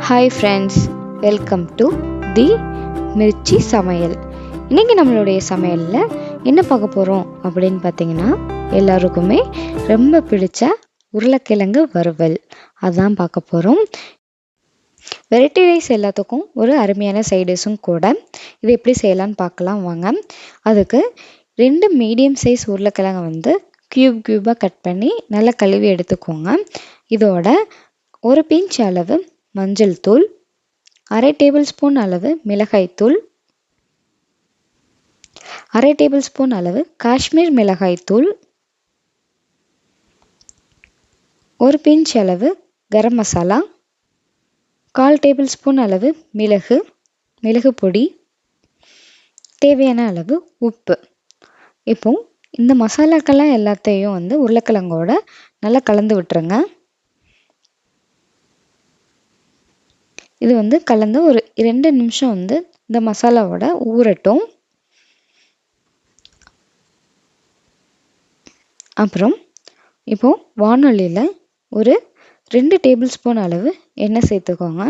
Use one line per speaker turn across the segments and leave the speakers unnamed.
Hi friends, welcome to the Mirchi சமையல். இன்றைக்கி நம்மளுடைய சமையலில் என்ன பார்க்க போகிறோம் அப்படின்னு பார்த்தீங்கன்னா, எல்லாருக்குமே ரொம்ப பிடிச்ச உருளைக்கிழங்கு வறுவல் அதான் பார்க்க போகிறோம். வெரைட்டி ரைஸ் எல்லாத்துக்கும் ஒரு அருமையான சைடிஷும் கூட. இது எப்படி செய்யலான்னு பார்க்கலாம் வாங்க. அதுக்கு 2 மீடியம் சைஸ் உருளைக்கிழங்கு க்யூபாக கட் பண்ணி நல்லா கழுவி எடுத்துக்கோங்க. இதோட ஒரு பிஞ்ச் அளவு மஞ்சள் தூள், 1/2 டேபிள் ஸ்பூன் அளவு மிளகாய் தூள், 1/2 டேபிள் ஸ்பூன் அளவு காஷ்மீர் மிளகாய் தூள், ஒரு பிஞ்ச் அளவு கரம் மசாலா, 1/4 டேபிள் ஸ்பூன் அளவு மிளகு பொடி, தேவையான அளவு உப்பு. இப்போ இந்த மசாலாக்கெல்லாம் எல்லாத்தையும் உருளைக்கிழங்கோட நல்லா கலந்து விட்டுருங்க. இது கலந்து ஒரு 2 நிமிஷம் இந்த மசாலாவோட ஊறட்டும். அப்புறம் இப்போ வானொலியில் ஒரு 2 டேபிள் ஸ்பூன் அளவு எண்ணெய் சேர்த்துக்கோங்க.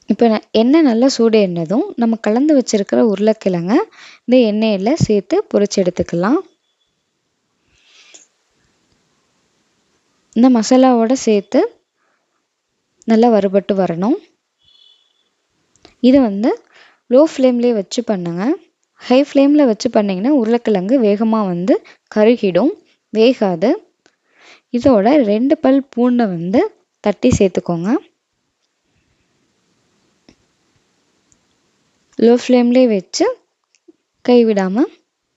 இப்போ எண்ணெய் நல்லா சூடு எண்ணதும் நம்ம கலந்து வச்சிருக்கிற உருளைக்கிழங்க இந்த எண்ணெயில் சேர்த்து பொரிச்சு எடுத்துக்கலாம். இந்த மசாலாவோட சேர்த்து நல்லா வறுபட்டு வரணும். இது லோ ஃப்ளேம்லேயே வச்சு பண்ணுங்க. ஹை ஃப்ளேமில் வச்சு பண்ணிங்கன்னா உருளைக்கிழங்கு வேகமாக கருகிடும், வேகாது. இதோட 2 பல் பூண்டை தட்டி சேர்த்துக்கோங்க. லோ ஃப்ளேம்லேயே வச்சு கைவிடாமல்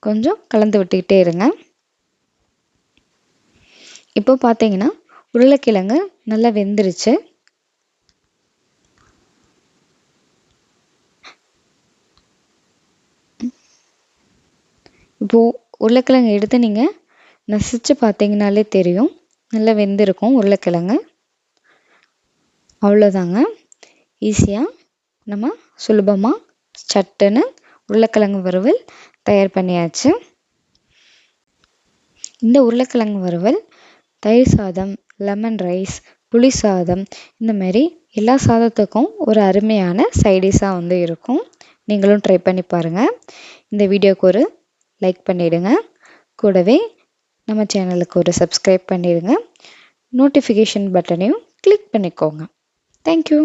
கொஞ்சம் கலந்து விட்டுக்கிட்டே இருங்க. இப்போ பார்த்தீங்கன்னா உருளைக்கிழங்கு நல்லா வெந்துருச்சு. இப்போது உருளைக்கிழங்கு எடுத்து நீங்கள் நசிச்சு பார்த்தீங்கனாலே தெரியும், நல்லா வெந்திருக்கும் உருளைக்கிழங்கு. அவ்வளோதாங்க, ஈஸியாக நம்ம சுலபமாக சட்டுன்னு உருளைக்கிழங்கு வறுவல் தயார் பண்ணியாச்சு. இந்த உருளைக்கிழங்கு வறுவல் தயிர் சாதம், லெமன் ரைஸ், புளி சாதம், இந்த மாதிரி எல்லா சாதத்துக்கும் ஒரு அருமையான சைடிஷாக இருக்கும். நீங்களும் ட்ரை பண்ணி பாருங்கள். இந்த வீடியோவுக்கு ஒரு லைக் பண்ணிவிடுங்க. கூடவே நம்ம சேனலுக்கு ஒரு சப்ஸ்கிரைப் பண்ணிடுங்க. நோட்டிஃபிகேஷன் பட்டனையும் கிளிக் பண்ணிக்கோங்க. தேங்க்யூ.